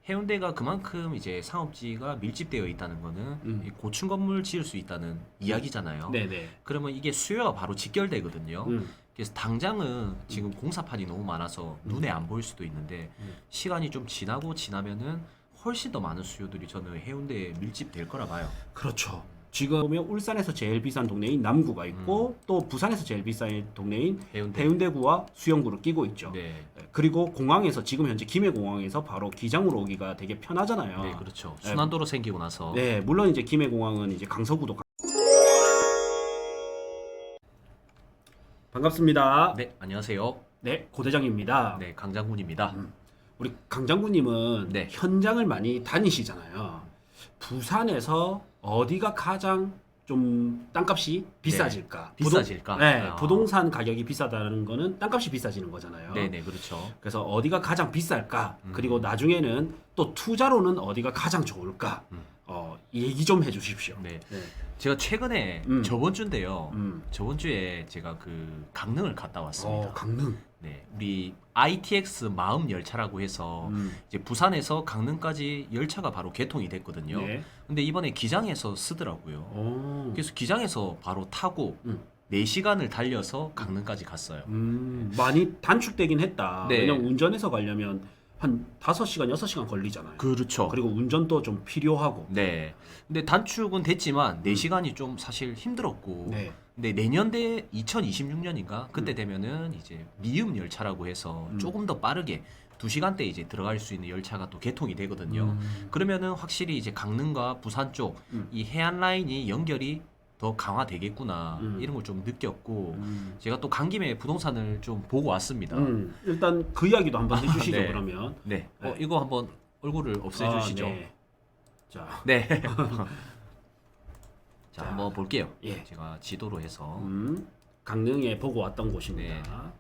해운대가 그만큼 이제 상업지가 밀집되어 있다는 거는 이 고층 건물 지을 수 있다는 이야기잖아요. 네네. 그러면 이게 수요와 바로 직결되거든요. 음. 그래서 당장은 지금 공사판이 너무 많아서 눈에 안 보일 수도 있는데 시간이 좀 지나면은 훨씬 더 많은 수요들이 저는 해운대에 밀집될 거라 봐요. 그렇죠. 지금 보면 울산에서 제일 비싼 동네인 남구가 있고 또 부산에서 제일 비싼 동네인 해운대구와 수영구를 끼고 있죠. 네. 그리고 공항에서 지금 현재 김해공항에서 바로 기장으로 오기가 되게 편하잖아요. 네, 그렇죠. 순환도로 생기고 나서. 네, 물론 이제 김해공항은 이제 강서구도 반갑습니다. 네, 안녕하세요. 네, 고대장입니다. 네, 강장군입니다. 우리 강장군님은 네. 현장을 많이 다니시잖아요. 부산에서 어디가 가장 좀 땅값이 비싸질까? 비싸질까? 네, 아. 부동산 가격이 비싸다는 거는 땅값이 비싸지는 거잖아요. 네, 네, 그렇죠. 그래서 어디가 가장 비쌀까? 그리고 나중에는 또 투자로는 어디가 가장 좋을까? 얘기 좀 해주십시오. 네. 네. 제가 최근에 저번 주인데요. 저번 주에 제가 그 강릉을 갔다 왔습니다. 강릉. 네, 우리 ITX 마음 열차라고 해서 이제 부산에서 강릉까지 열차가 바로 개통이 됐거든요. 네. 근데 이번에 기장에서 쓰더라고요. 그래서 기장에서 바로 타고 4시간을 달려서 강릉까지 갔어요. 많이 단축되긴 했다. 네. 왜냐면 운전해서 가려면 한 5시간, 6시간 걸리잖아요. 그렇죠. 그리고 운전도 좀 필요하고. 네. 근데 단축은 됐지만 4시간이 좀 사실 힘들었고. 네. 근데 내년대 2026년인가 그때 되면은 이제 미음 열차라고 해서 조금 더 빠르게 2시간대 이제 들어갈 수 있는 열차가 또 개통이 되거든요. 그러면은 확실히 이제 강릉과 부산 쪽 이 해안 라인이 연결이 더 강화되겠구나 이런 걸 좀 느꼈고 제가 또 간 김에 부동산을 좀 보고 왔습니다. 일단 그 이야기도 한번 해주시죠. 네. 그러면. 네. 네. 이거 한번 얼굴을 없애주시죠. 네. 자, 네. 자, 한번 볼게요. 예. 제가 지도로 해서 강릉에 보고 왔던 곳입니다.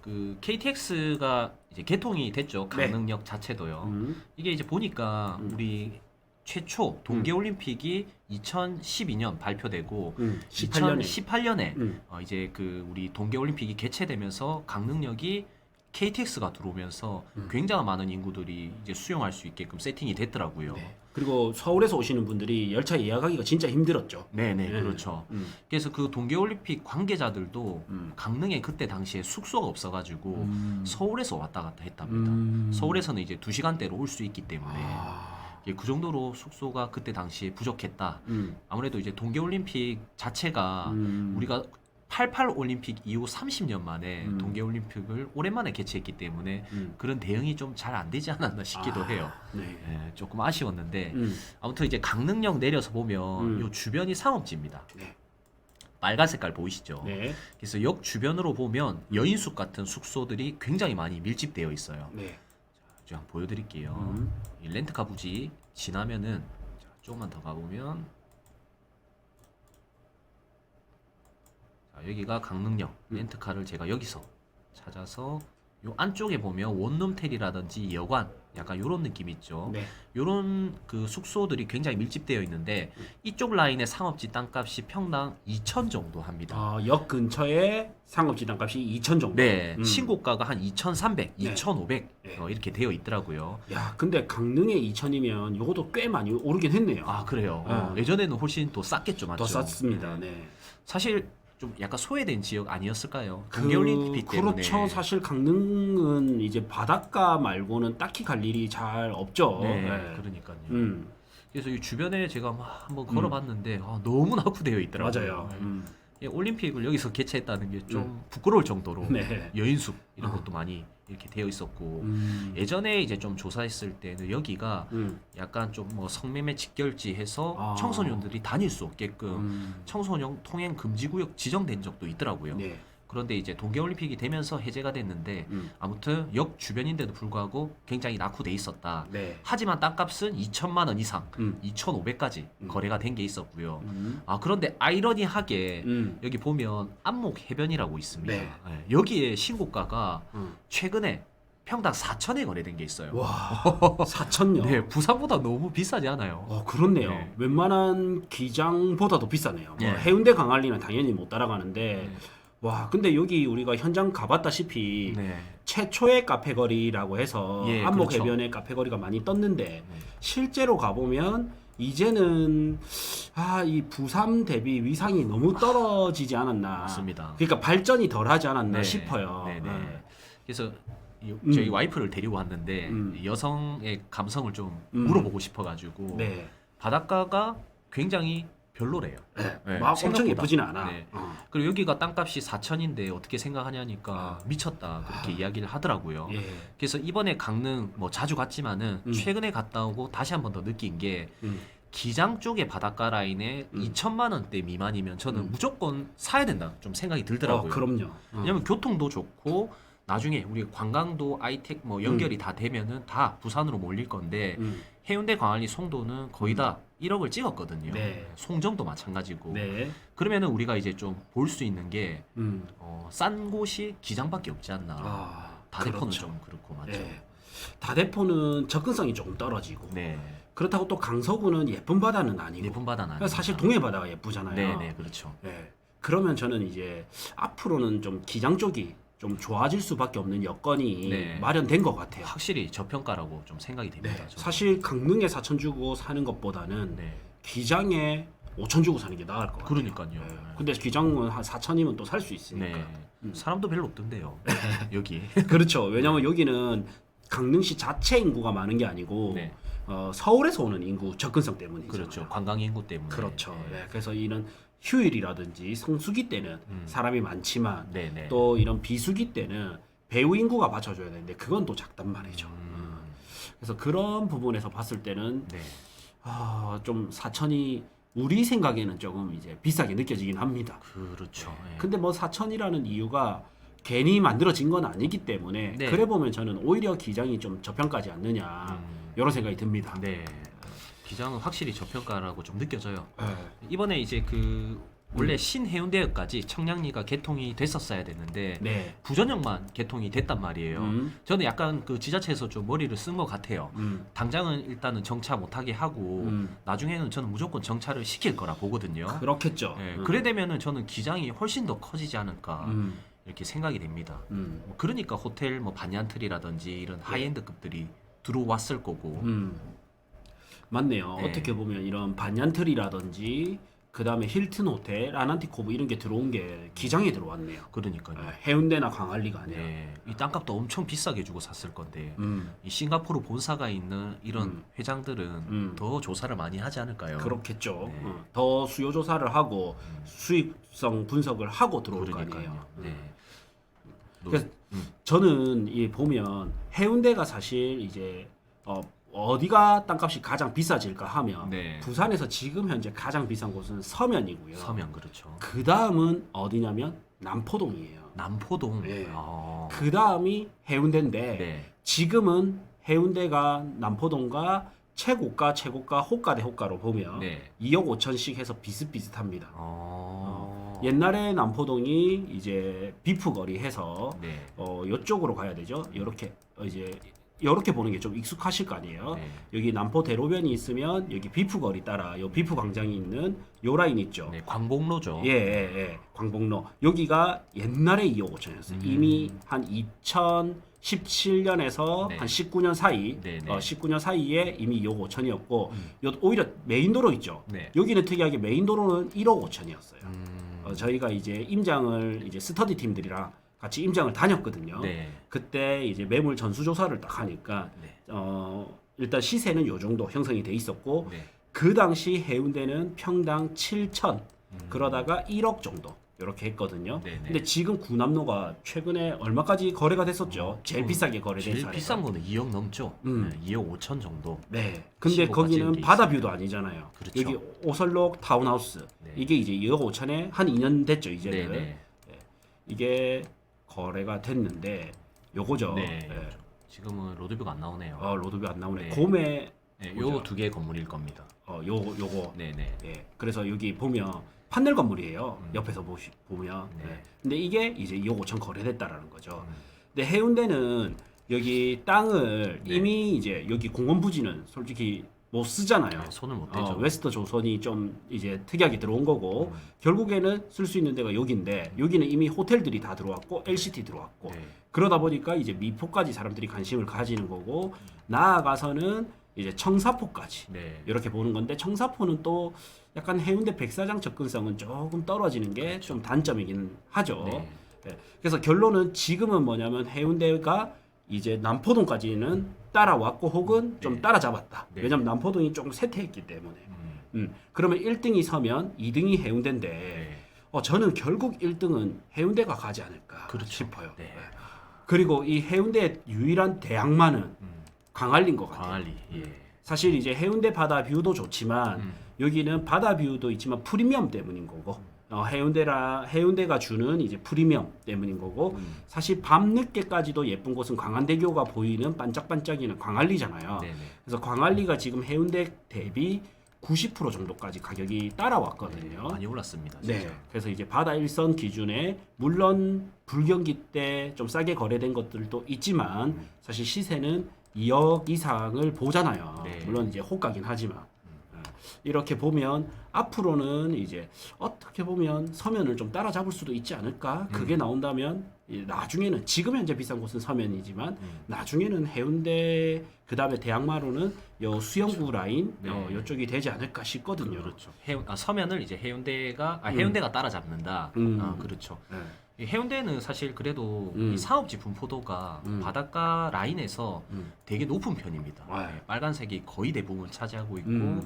그 KTX가 이제 개통이 됐죠. 강릉역 자체도요. 이게 이제 보니까 우리 최초 동계올림픽이 2012년 발표되고 2018년에 이제 그 우리 동계올림픽이 개최되면서 강릉역이 KTX가 들어오면서 굉장히 많은 인구들이 이제 수용할 수 있게끔 세팅이 됐더라고요. 네. 그리고 서울에서 오시는 분들이 열차 예약하기가 진짜 힘들었죠. 네네, 그렇죠. 그래서 그 동계올림픽 관계자들도 강릉에 그때 당시에 숙소가 없어가지고 서울에서 왔다 갔다 했답니다. 서울에서는 이제 2시간대로 올 수 있기 때문에 그 정도로 숙소가 그때 당시에 부족했다. 아무래도 이제 동계올림픽 자체가 우리가 88 올림픽 이후 30년 만에 동계올림픽을 오랜만에 개최했기 때문에 그런 대응이 좀 잘 안 되지 않았나 싶기도 해요. 네. 예, 조금 아쉬웠는데 아무튼 이제 강릉역 내려서 보면 요 주변이 상업지입니다. 네. 빨간 색깔 보이시죠? 네. 그래서 역 주변으로 보면 여인숙 같은 숙소들이 굉장히 많이 밀집되어 있어요. 네. 자, 한번 보여드릴게요. 이 렌트카 부지 지나면은 자, 조금만 더 가보면 자, 여기가 강릉역 렌트카를 제가 여기서 찾아서 요 안쪽에 보면 원룸텔이라든지 여관 약간 요런 느낌 있죠. 네. 요런 그 숙소들이 굉장히 밀집되어 있는데 이쪽 라인의 상업지 땅값이 평당 2천 정도 합니다. 역 근처에 상업지 땅값이 2천 정도. 네, 신고가가 한 2,300, 네. 2,500 네. 이렇게 되어 있더라고요. 야, 근데 강릉에 2천이면 요것도 꽤 많이 오르긴 했네요. 아, 그래요. 네. 예전에는 훨씬 더 쌌겠죠, 맞죠? 더 쌌습니다. 네. 사실 좀 약간 소외된 지역 아니었을까요? 동계올림픽 때문에. 그렇죠. 사실 강릉은 이제 바닷가 말고는 딱히 갈 일이 잘 없죠. 네, 네. 그러니까요. 음, 그래서 이 주변에 제가 막 한번 걸어봤는데 너무 낙후되어 있더라고요. 맞아요. 예, 올림픽을 여기서 개최했다는 게 좀 부끄러울 정도로 네. 여인숙 이런 것도 많이 이렇게 되어 있었고 예전에 이제 좀 조사했을 때는 여기가 약간 좀 뭐 성매매 직결지 해서 청소년들이 다닐 수 없게끔 청소년 통행 금지 구역 지정된 적도 있더라고요. 네. 그런데 이제 동계올림픽이 되면서 해제가 됐는데 아무튼 역 주변인데도 불구하고 굉장히 낙후돼 있었다. 네. 하지만 땅값은 2천만 원 이상, 2,500까지 거래가 된 게 있었고요. 그런데 아이러니하게 여기 보면 안목 해변이라고 있습니다. 네. 예, 여기에 신고가가 최근에 평당 4천에 거래된 게 있어요. 와, 4천요. 네, 부산보다 너무 비싸지 않아요? 그렇네요. 네. 웬만한 기장보다도 비싸네요. 뭐 네. 해운대 강안리는 당연히 못 따라가는데 와, 근데 여기 우리가 현장 가봤다시피 네. 최초의 카페거리라고 해서 예, 안목 그렇죠. 해변에 카페거리가 많이 떴는데 실제로 가보면 이제는 이 부산 대비 위상이 너무 떨어지지 않았나. 맞습니다. 그러니까 발전이 덜하지 않았나 네. 싶어요. 네네. 그래서 음. 저희 와이프를 데리고 왔는데 음. 여성의 감성을 좀 음. 물어보고 싶어가지고 네. 바닷가가 굉장히 별로래요. 네, 막 엄청 생각보다. 예쁘지는 않아. 네. 그리고 여기가 땅값이 4천인데 어떻게 생각하냐니까 미쳤다 그렇게 이야기를 하더라고요. 예. 그래서 이번에 강릉 뭐 자주 갔지만은 음. 최근에 갔다 오고 다시 한 번 더 느낀 게 음. 기장 쪽의 바닷가 라인에 2천만 원대 미만이면 저는 무조건 사야 된다 좀 생각이 들더라고요. 그럼요. 왜냐면 교통도 좋고 나중에 우리 관광도 아이텍 뭐 연결이 다 되면은 다 부산으로 몰릴 건데 해운대, 광안리, 송도는 거의 다 1억을 찍었거든요. 네. 송정도 마찬가지고. 네. 그러면은 우리가 이제 좀 볼 수 있는 게 음. 싼 곳이 기장밖에 없지 않나. 다대포는 그렇죠. 좀 그렇고 맞죠. 예. 다대포는 접근성이 조금 떨어지고 네. 그렇다고 또 강서구는 예쁜 바다는 아니고 예쁜 바다는 그러니까 사실 동해 바다가 예쁘잖아요. 네네 그렇죠. 예. 그러면 저는 이제 앞으로는 좀 기장 쪽이 좀 좋아질 수밖에 없는 여건이 네. 마련된 것 같아요. 확실히 저평가라고 좀 생각이 됩니다. 네. 저는. 사실 강릉에 4천 주고 사는 것보다는 네. 기장에 5천 주고 사는 게 나을 것 같아요. 그러니까요. 예. 근데 기장은 한 4천이면 또 살 수 있으니까. 네. 사람도 별로 없던데요. 여기. 그렇죠. 왜냐하면 여기는 강릉시 자체 인구가 많은 게 아니고 네. 서울에서 오는 인구 접근성 때문이죠. 그렇죠. 관광 인구 때문에. 그렇죠. 네. 예, 그래서 이런 휴일이라든지 성수기 때는 사람이 많지만 네네. 또 이런 비수기 때는 배우 인구가 받쳐줘야 되는데 그건 또 작단 말이죠. 그래서 그런 부분에서 봤을 때는 네. 좀 4천이 우리 생각에는 조금 이제 비싸게 느껴지긴 합니다. 그렇죠. 예. 근데 뭐 4천이라는 이유가 괜히 만들어진 건 아니기 때문에 네. 그래 보면 저는 오히려 기장이 좀 저평가지 않느냐 이런 생각이 듭니다. 네. 기장은 확실히 저평가라고 좀 느껴져요. 네. 이번에 이제 그 원래 신해운대역까지 청량리가 개통이 됐었어야 됐는데 네. 부전역만 개통이 됐단 말이에요. 저는 약간 그 지자체에서 좀 머리를 쓴 것 같아요. 당장은 일단은 정차 못하게 하고 나중에는 저는 무조건 정차를 시킬 거라 보거든요. 그렇겠죠. 예, 그래 되면은 저는 기장이 훨씬 더 커지지 않을까 이렇게 생각이 됩니다. 뭐 그러니까 호텔 뭐 반얀트리라든지 이런 하이엔드급들이 들어왔을 거고. 맞네요. 네. 어떻게 보면 이런 반얀트리라든지 그 다음에 힐튼 호텔, 아난티코브 이런 게 들어온 게 기장에 들어왔네요. 그러니까요. 해운대나 광안리가 아니라. 네, 이 땅값도 엄청 비싸게 주고 샀을 건데 음, 이 싱가포르 본사가 있는 이런 회장들은 더 조사를 많이 하지 않을까요? 그렇겠죠. 네. 더 수요 조사를 하고 수익성 분석을 하고 들어올 거 아니에요. 그러니까요. 네. 그래서 저는 이 보면 해운대가 사실 이제 어디가 땅값이 가장 비싸질까 하면 네. 부산에서 지금 현재 가장 비싼 곳은 서면이고요. 서면 그렇죠. 그 다음은 어디냐면 남포동이에요. 남포동. 네. 아, 그 다음이 해운대인데 네. 지금은 해운대가 남포동과 최고가 호가 대 호가로 보면 네. 2억 5천씩 해서 비슷비슷합니다. 어. 옛날에 남포동이 이제 비프거리 해서 네. 이쪽으로 가야 되죠. 이렇게 이제 이렇게 보는 게 좀 익숙하실 거 아니에요. 네. 여기 남포 대로변이 있으면 여기 비프거리 따라 요 비프 광장이 있는 요 라인 있죠. 네, 광복로죠. 예. 광복로. 여기가 옛날에 2억 5천이었어요. 이미 한 2017년에서 네. 한 19년 사이, 네, 네. 19년 사이에 이미 2억 5천이었고, 오히려 메인도로 있죠. 네. 여기는 특이하게 메인도로는 1억 5천이었어요. 음, 저희가 이제 임장을 이제 스터디 팀들이랑 같이 임장을 다녔거든요. 네. 그때 이제 매물 전수 조사를 딱 하니까 네. 일단 시세는 요 정도 형성이 돼 있었고 네. 그 당시 해운대는 평당 7천 그러다가 1억 정도 이렇게 했거든요. 네네. 근데 지금 구남로가 최근에 얼마까지 거래가 됐었죠? 제일 비싸게 거래된 제일 사례가. 비싼 거는 2억 넘죠. 네, 2억 5천 정도. 네. 근데 15까지 거기는 이렇게 바다뷰도 아니잖아요. 그렇죠. 여기 오설록 타운하우스 네. 이게 이제 2억 5천에 한 2년 됐죠 이제는. 네네. 이게 거래가 됐는데 요거죠. 네. 예. 지금은 로드뷰가 안 나오네요. 로드뷰 안 나오네. 네. 곰에 네, 뭐죠? 요 두 개의 건물일 겁니다. 요거. 네네. 예. 그래서 여기 보면 판넬 건물이에요. 옆에서 보면. 네. 예. 근데 이게 이제 2억 5천 거래됐다라는 거죠. 근데 해운대는 여기 땅을 네. 이미 이제 여기 공원 부지는 솔직히 못 쓰잖아요. 네, 손을 못 대죠. 웨스트 조선이 좀 이제 특이하게 들어온 거고 결국에는 쓸 수 있는 데가 여기인데 여기는 이미 호텔들이 다 들어왔고 LCT 들어왔고 네. 그러다 보니까 이제 미포까지 사람들이 관심을 가지는 거고 나아가서는 이제 청사포까지 네. 이렇게 보는 건데 청사포는 또 약간 해운대 백사장 접근성은 조금 떨어지는 게 좀 단점이긴 하죠. 네. 네. 그래서 결론은 지금은 뭐냐면 해운대가 이제 남포동까지는 따라왔고 혹은 좀 네. 따라잡았다. 네. 왜냐면 남포동이 조금 쇠퇴했기 때문에. 음. 그러면 1등이 서면 2등이 해운대인데 네. 저는 결국 1등은 해운대가 가지 않을까 그렇죠. 싶어요. 네. 그리고 이 해운대의 유일한 대항마는 광안리인 것 같아요. 광안리. 예. 사실 이제 해운대 바다 뷰도 좋지만 여기는 바다 뷰도 있지만 프리미엄 때문인 거고 해운대가 주는 이제 프리미엄 때문인 거고 사실 밤 늦게까지도 예쁜 곳은 광안대교가 보이는 반짝반짝이는 광안리잖아요. 네네. 그래서 광안리가 지금 해운대 대비 90% 정도까지 가격이 따라왔거든요. 많이 올랐습니다. 진짜. 네. 그래서 이제 바다 일선 기준에 물론 불경기 때 좀 싸게 거래된 것들도 있지만 사실 시세는 2억 이상을 보잖아요. 네. 물론 이제 호가긴 하지만 이렇게 보면 앞으로는 이제 어떻게 보면 서면을 좀 따라잡을 수도 있지 않을까? 그게 나온다면 나중에는 지금 현재 비싼 곳은 서면이지만 나중에는 해운대 그다음에 대학마로는 요 수영구 라인 네. 요쪽이 되지 않을까 싶거든요. 그렇죠. 서면을 이제 해운대가 따라잡는다. 그렇죠. 네. 이 해운대는 사실 그래도 이 상업지 분포도가 바닷가 라인에서 되게 높은 편입니다. 네. 빨간색이 거의 대부분 차지하고 있고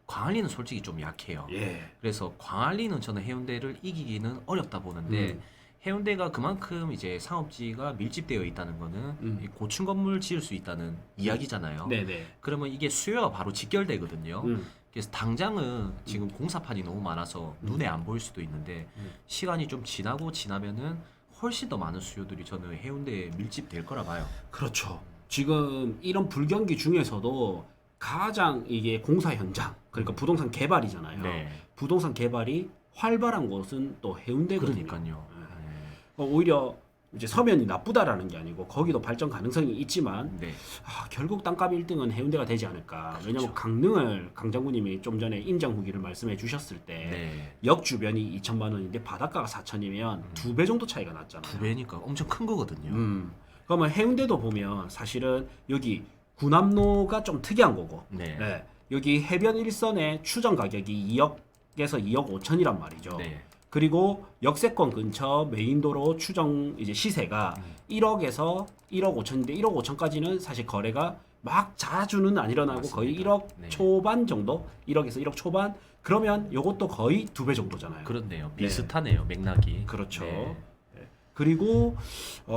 광안리는 솔직히 좀 약해요. 예. 그래서 광안리는 저는 해운대를 이기기는 어렵다 보는데 해운대가 그만큼 이제 상업지가 밀집되어 있다는 거는 이 고층 건물 지을 수 있다는 이야기잖아요. 네네. 그러면 이게 수요가 바로 직결되거든요. 그래서 당장은 지금 공사판이 너무 많아서 눈에 안 보일 수도 있는데 시간이 좀 지나면은 훨씬 더 많은 수요들이 저는 해운대에 밀집될 거라 봐요. 그렇죠. 지금 이런 불경기 중에서도 가장 이게 공사 현장 그러니까 부동산 개발이잖아요. 네. 부동산 개발이 활발한 곳은 또 해운대거든요. 그러니까요. 오히려 이제 서면이 나쁘다라는 게 아니고 거기도 발전 가능성이 있지만 네. 결국 땅값 1등은 해운대가 되지 않을까. 그렇죠. 왜냐하면 강릉을 강 장군님이 좀 전에 임장 후기를 말씀해 주셨을 때 역 주변이 2천만 원인데 바닷가가 4천이면 2배 정도 차이가 났잖아요. 2배니까 엄청 큰 거거든요. 그러면 해운대도 보면 사실은 여기 구남로가 좀 특이한 거고 네. 네. 여기 해변 일선의 추정 가격이 2억에서 2억 5천이란 말이죠. 네. 그리고 역세권 근처 메인도로 추정 이제 시세가 1억에서 1억 5천인데 1억 5천까지는 사실 거래가 막 자주는 안 일어나고 맞습니다. 거의 1억 네. 초반 정도, 1억에서 1억 초반 그러면 요것도 거의 2배 정도잖아요. 그렇네요. 비슷하네요. 맥락이. 그렇죠. 네. 그리고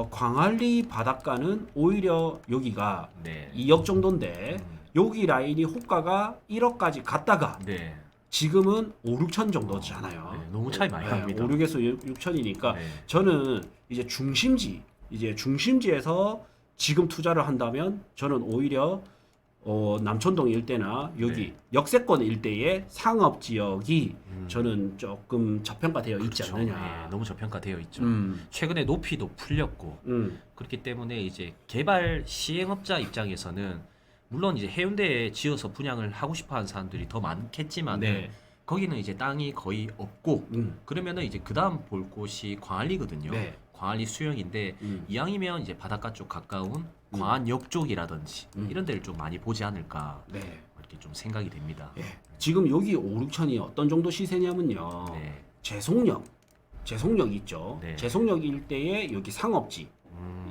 광안리 바닷가는 오히려 여기가 네. 2억 정도인데 여기 라인이 호가가 1억까지 갔다가 네. 지금은 5, 6천 정도잖아요. 네, 너무 차이 많이 납니다. 5, 6에서 6천이니까 네. 저는 이제 중심지에서 지금 투자를 한다면 저는 오히려 남천동 일대나 여기 네. 역세권 일대의 상업 지역이 저는 조금 저평가되어 있지 그렇죠. 않느냐. 네, 너무 저평가되어 있죠. 음. 최근에 높이도 풀렸고 그렇기 때문에 이제 개발 시행업자 입장에서는 물론 이제 해운대에 지어서 분양을 하고 싶어하는 사람들이 더 많겠지만 네. 거기는 이제 땅이 거의 없고 음. 그러면은 이제 그다음 볼 곳이 광안리거든요. 네. 광안리 수영인데 이왕이면 이제 바닷가 쪽 가까운 광안역 쪽이라든지 이런 데를 좀 많이 보지 않을까 네. 이렇게 좀 생각이 됩니다. 예. 지금 여기 5, 6천이 어떤 정도 시세냐면요. 네. 제송역 있죠. 네. 제송역 일대에 여기 상업지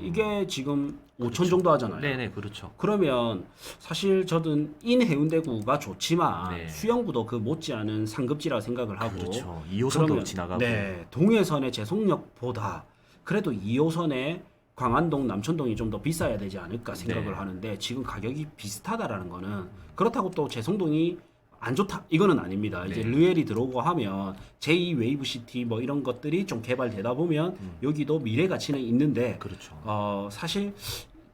이게 지금 5천 정도 하잖아요. 네네 그렇죠. 그러면 사실 저는 인해운대구가 좋지만 네. 수영구도 그 못지않은 상급지라 생각을 하고 그렇죠. 2호선도 그러면, 지나가고 네, 동해선의 제송역보다 그래도 2호선의 광안동, 남천동이 좀 더 비싸야 되지 않을까 생각을 네. 하는데 지금 가격이 비슷하다라는 거는 그렇다고 또 제송동이 안 좋다 이거는 아닙니다. 이제 네. 르엘이 들어오고 하면 제2 웨이브시티 뭐 이런 것들이 좀 개발되다 보면 여기도 미래 가치는 있는데 그렇죠. 사실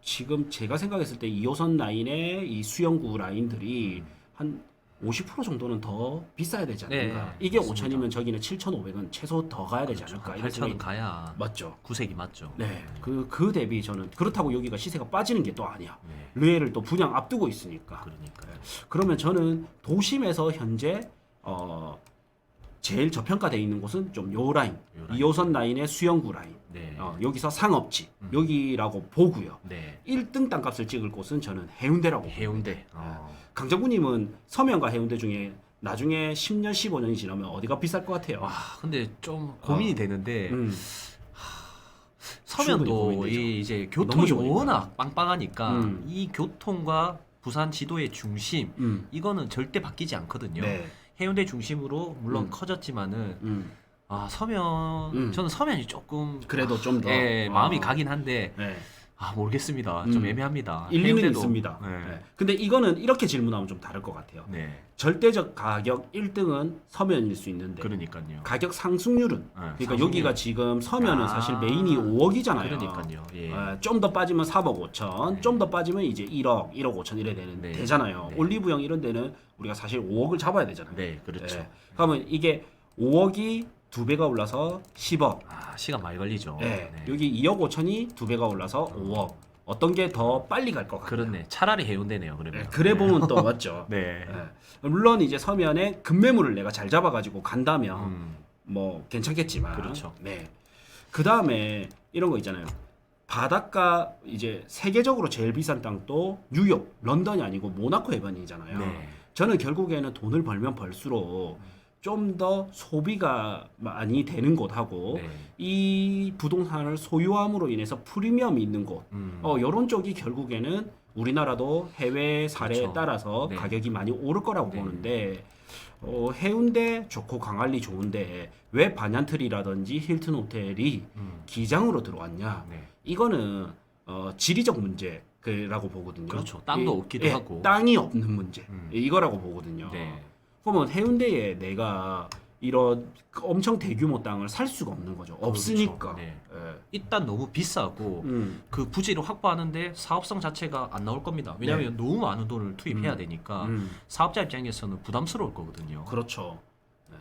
지금 제가 생각했을 때 2호선 라인의 이 수영구 라인들이 한 50% 정도는 더 비싸야 되지 않을까. 네, 이게 맞습니다. 5,000이면 저기는 7,500은 최소 더 가야 되지 않을까. 이런 8천은 생각이 가야 맞죠. 구색이 맞죠. 네, 그 대비 저는 그렇다고 여기가 시세가 빠지는 게 또 아니야. 네. 르에를 또 분양 앞두고 있으니까. 그러니까. 그러면 저는 도심에서 현재 제일 저평가되어 있는 곳은 좀 요 라인, 요 라인. 2호선 라인의 수영구 라인. 네. 여기서 상업지 여기라고 보고요. 네. 1등 땅값을 찍을 곳은 저는 해운대라고 봅니다. 해운대. 강정구님은 서면과 해운대 중에 나중에 10년, 15년이 지나면 어디가 비쌀 것 같아요? 와, 근데 좀 고민이 되는데 음, 충분히 서면도 고민되죠. 이제 너무 교통이 좋으니까. 워낙 빵빵하니까 음. 이 교통과 부산 지도의 중심 이거는 절대 바뀌지 않거든요. 네. 해운대 중심으로 물론 음. 커졌지만은 음, 서면 저는 서면이 조금 그래도 좀 더. 예, 마음이 가긴 한데 네. 모르겠습니다. 음. 좀 애매합니다. 일리는 해운대도- 있습니다. 네. 네. 근데 이거는 이렇게 질문하면 좀 다를 것 같아요. 네. 절대적 가격 1등은 서면일 수 있는데 그러니까요. 가격 상승률은 그러니까 상승률. 여기가 지금 서면은 아, 사실 메인이 5억이잖아요. 그러니까요. 예. 좀 더 빠지면 4억 5천, 네. 좀 더 빠지면 이제 1억, 1억 5천 이래 네. 되잖아요. 네. 올리브영 이런 데는 우리가 사실 5억을 잡아야 되잖아요. 네, 그렇죠. 그러면 이게 5억이 2배가 올라서 10억. 시간 많이 걸리죠. 네. 네. 여기 2억 5천이 2배가 올라서 5억. 어떤 게 더 빨리 갈 것 같아요? 그렇네. 차라리 해운대네요. 그러면. 그래 보면 또 맞죠. 네. 물론 이제 서면에 급매물을 내가 잘 잡아가지고 간다면 음, 뭐 괜찮겠지만. 그렇죠. 네. 그 다음에 이런 거 있잖아요. 바닷가 이제 세계적으로 제일 비싼 땅도 뉴욕, 런던이 아니고 모나코 해변이잖아요. 네. 저는 결국에는 돈을 벌면 벌수록 좀 더 소비가 많이 되는 곳하고 네. 이 부동산을 소유함으로 인해서 프리미엄이 있는 곳, 이런 쪽이 결국에는 우리나라도 해외 사례에 그렇죠. 따라서 네. 가격이 많이 오를 거라고 네. 보는데 해운대 좋고 광안리 좋은데 왜 반얀트리라든지 힐튼 호텔이 기장으로 들어왔냐? 네. 이거는 지리적 문제라고 보거든요. 그렇죠. 땅도 없기도 하고. 땅이 없는 문제 음. 이거라고 보거든요. 네. 그러면 해운대에 내가 이런 엄청 대규모 땅을 살 수가 없는 거죠. 없으니까. 네. 예. 일단 너무 비싸고 음. 그 부지를 확보하는데 사업성 자체가 안 나올 겁니다. 왜냐하면 너무 많은 돈을 투입해야 되니까 음. 사업자 입장에서는 부담스러울 거거든요. 그렇죠. 네.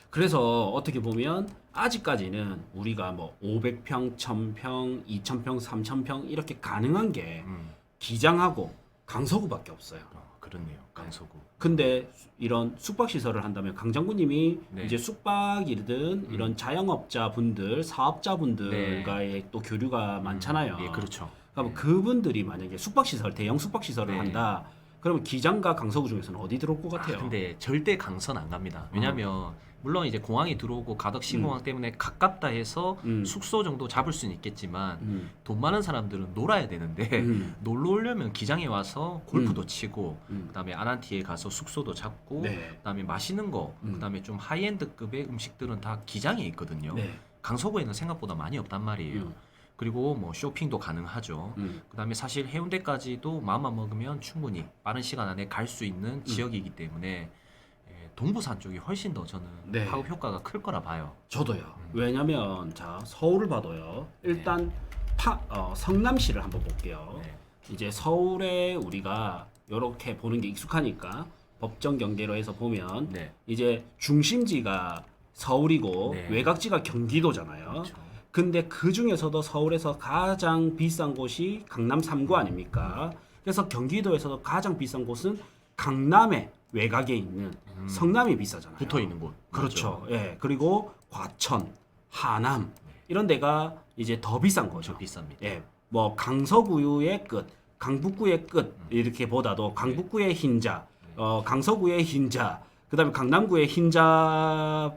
그래서 어떻게 보면 아직까지는 우리가 뭐 500평, 1000평, 2000평, 3000평 이렇게 가능한 게 기장하고 강서구밖에 없어요. 그렇네요. 강서구. 근데 이런 숙박 시설을 한다면 강장군님이 네. 이제 숙박이든 이런 자영업자분들, 사업자분들과의 또 교류가 많잖아요. 예, 그렇죠. 그럼 그분들이 만약에 숙박 시설, 대형 숙박 시설을 네. 한다. 그러면 기장과 강서구 중에서는 어디 들어올 것 같아요? 근데 절대 강선 안 갑니다. 왜냐하면 물론 이제 공항이 들어오고 가덕 신공항 때문에 가깝다 해서 숙소 정도 잡을 수는 있겠지만 돈 많은 사람들은 놀아야 되는데 놀러 오려면 기장에 와서 골프도 치고 그다음에 아난티에 가서 숙소도 잡고 네. 그다음에 맛있는 거 그다음에 좀 하이엔드급의 음식들은 다 기장에 있거든요. 네. 강서구에는 생각보다 많이 없단 말이에요. 그리고 뭐 쇼핑도 가능하죠. 그다음에 사실 해운대까지도 마음만 먹으면 충분히 빠른 시간 안에 갈 수 있는 지역이기 때문에 동부산 쪽이 훨씬 더 저는 네. 파급 효과가 클 거라 봐요. 저도요. 왜냐면 자 서울을 봐도요. 일단 성남시를 한번 볼게요. 네. 이제 서울에 우리가 이렇게 보는 게 익숙하니까 법정 경계로 해서 보면 네. 이제 중심지가 서울이고 네. 외곽지가 경기도잖아요. 그렇죠. 근데 그 중에서도 서울에서 가장 비싼 곳이 강남 3구 아닙니까? 그래서 경기도에서도 가장 비싼 곳은 강남의 외곽에 있는 성남이 비싸잖아요. 붙어 있는 곳. 그렇죠. 예. 그리고 과천, 하남 이런 데가 이제 더 비싼 거죠. 저 비쌉니다. 예. 뭐 강서구의 끝, 강북구의 끝 이렇게 보다도 강북구의 흰자, 강서구의 흰자, 그다음에 강남구의 흰자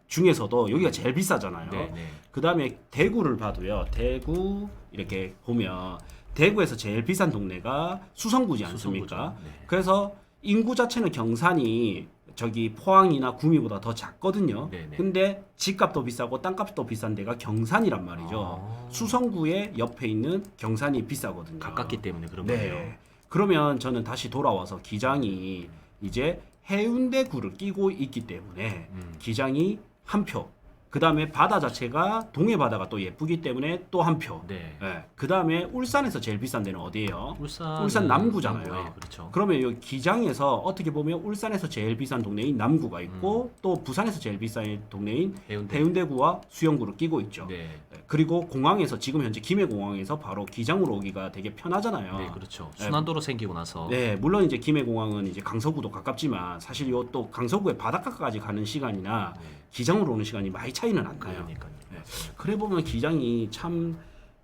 중에서도 여기가 제일 비싸잖아요. 네, 네. 그다음에 대구를 봐도요. 대구 이렇게 보면 대구에서 제일 비싼 동네가 수성구지 않습니까? 수성구죠. 네. 그래서 인구 자체는 경산이 저기 포항이나 구미보다 더 작거든요. 네, 네. 근데 집값도 비싸고 땅값도 비싼 데가 경산이란 말이죠. 아. 수성구의 옆에 있는 경산이 비싸거든요. 가깝기 때문에 그런 네. 거예요. 그러면 저는 다시 돌아와서 기장이 이제 해운대구를 끼고 있기 때문에 기장이 한 표 그 다음에 바다 자체가 동해 바다가 또 예쁘기 때문에 또 한 표. 네. 예. 그 다음에 울산에서 제일 비싼 데는 어디예요? 울산 울산 남구잖아요. 네, 그렇죠. 그러면 여기 기장에서 어떻게 보면 울산에서 제일 비싼 동네인 남구가 있고 또 부산에서 제일 비싼 동네인 해운대구와 수영구를 끼고 있죠. 네. 예. 그리고 공항에서 지금 현재 김해공항에서 바로 기장으로 오기가 되게 편하잖아요. 네, 그렇죠. 순환도로 생기고 나서 네, 물론 이제 김해공항은 이제 강서구도 가깝지만 사실 요 또 강서구의 바닷가까지 가는 시간이나 네. 기장으로 오는 시간이 많이 차이는 안 나요. 그러니까요. 네. 그래 보면 기장이 참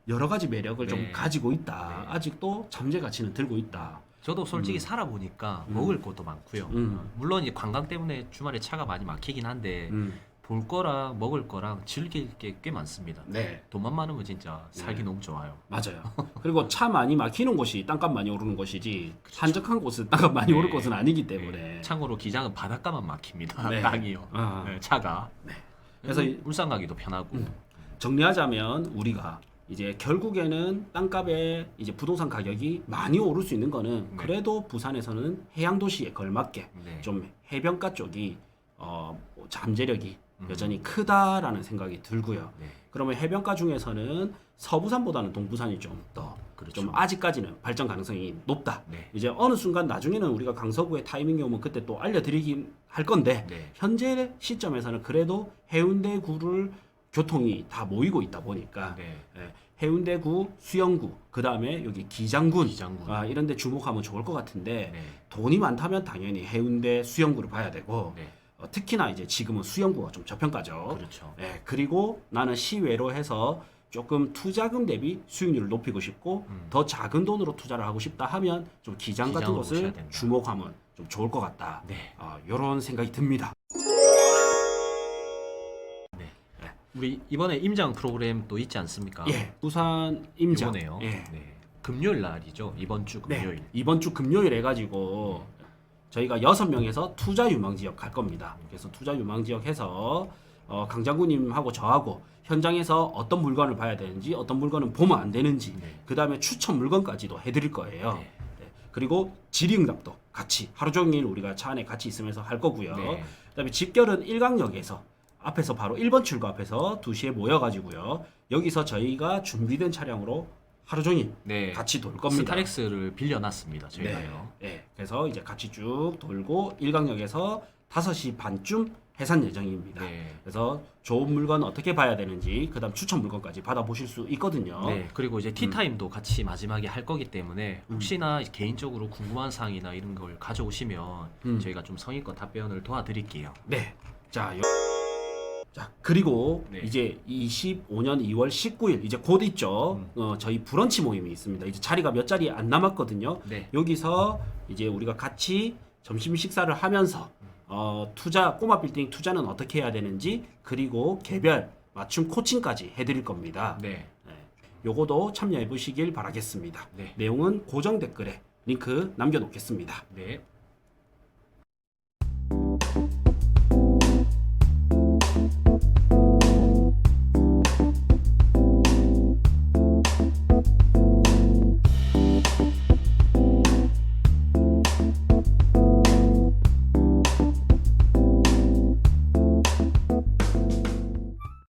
여러 가지 매력을 좀 네. 가지고 있다. 네. 아직도 잠재 가치는 들고 있다. 저도 솔직히 살아보니까 먹을 것도 많고요. 물론 이제 관광 때문에 주말에 차가 많이 막히긴 한데 볼 거랑 먹을 거랑 즐길 게 꽤 많습니다. 네, 돈만 많으면 진짜 살기 네. 너무 좋아요. 맞아요. 그리고 차 많이 막히는 곳이 땅값 많이 오르는 곳이지 한적한 곳은 땅값 많이 네. 오를 곳은 아니기 때문에. 네. 참고로 기장은 바닷가만 막힙니다. 네. 땅이요. 아. 네, 차가. 그래서 울산 가기도 편하고. 정리하자면 우리가 이제 결국에는 땅값에 이제 부동산 가격이 많이 오를 수 있는 거는 네. 그래도 부산에서는 해양 도시에 걸맞게 네. 좀 해변가 쪽이 잠재력이 여전히 크다라는 생각이 들고요. 네. 그러면 해변가 중에서는 서부산보다는 동부산이 좀 더 그렇죠. 좀 아직까지는 발전 가능성이 높다. 네. 이제 어느 순간 나중에는 우리가 강서구의 타이밍이 오면 그때 또 알려드리긴 할 건데 네. 현재 시점에서는 그래도 해운대구를 교통이 다 모이고 있다 보니까 네. 예, 해운대구, 수영구, 그 다음에 여기 기장군, 기장군. 이런 데 주목하면 좋을 것 같은데 네. 돈이 많다면 당연히 해운대, 수영구를 봐야 되고 네. 특히나 이제 지금은 수영구가 좀 저평가죠. 그렇죠. 예, 그리고 나는 시외로 해서 조금 투자금 대비 수익률을 높이고 싶고 더 작은 돈으로 투자를 하고 싶다 하면 좀 기장 같은 기장으로 것을 보셔야 된다. 주목하면 좀 좋을 것 같다. 네. 이런 생각이 듭니다. 우리 이번에 임장 프로그램 또 있지 않습니까? 예, 부산 임장. 이번에요. 예. 네. 금요일 날이죠. 이번 주 금요일. 네, 이번 주 금요일 해가지고 저희가 6명에서 투자 유망 지역 갈 겁니다. 그래서 투자 유망 지역 해서 강장구님하고 저하고 현장에서 어떤 물건을 봐야 되는지 어떤 물건은 보면 안 되는지 네. 그 다음에 추천 물건까지도 해드릴 거예요. 네. 네. 그리고 질의응답도 같이 하루 종일 우리가 차 안에 같이 있으면서 할 거고요. 네. 그다음에 집결은 일강역에서 앞에서 바로 1번 출구 앞에서 2시에 모여가지고요. 여기서 저희가 준비된 차량으로 하루 종일 네. 같이 돌 겁니다. 스타렉스를 빌려놨습니다. 저희가요. 네, 네. 그래서 이제 같이 쭉 돌고 일강역에서 5시 반쯤 해산 예정입니다. 네. 그래서 좋은 물건 어떻게 봐야 되는지 그다음 추천 물건까지 받아보실 수 있거든요. 네. 그리고 이제 티타임도 같이 마지막에 할 거기 때문에 혹시나 개인적으로 궁금한 사항이나 이런 걸 가져오시면 저희가 좀 성의껏 답변을 도와드릴게요. 네. 자, 그리고 네. 이제 25년 2월 19일 이제 곧 있죠. 저희 브런치 모임이 있습니다. 이제 자리가 몇 자리 안 남았거든요. 네. 여기서 이제 우리가 같이 점심 식사를 하면서 꼬마 빌딩 투자는 어떻게 해야 되는지 그리고 개별 맞춤 코칭까지 해드릴 겁니다. 네. 요거도 참여해 보시길 바라겠습니다. 네. 내용은 고정 댓글에 링크 남겨놓겠습니다. 네.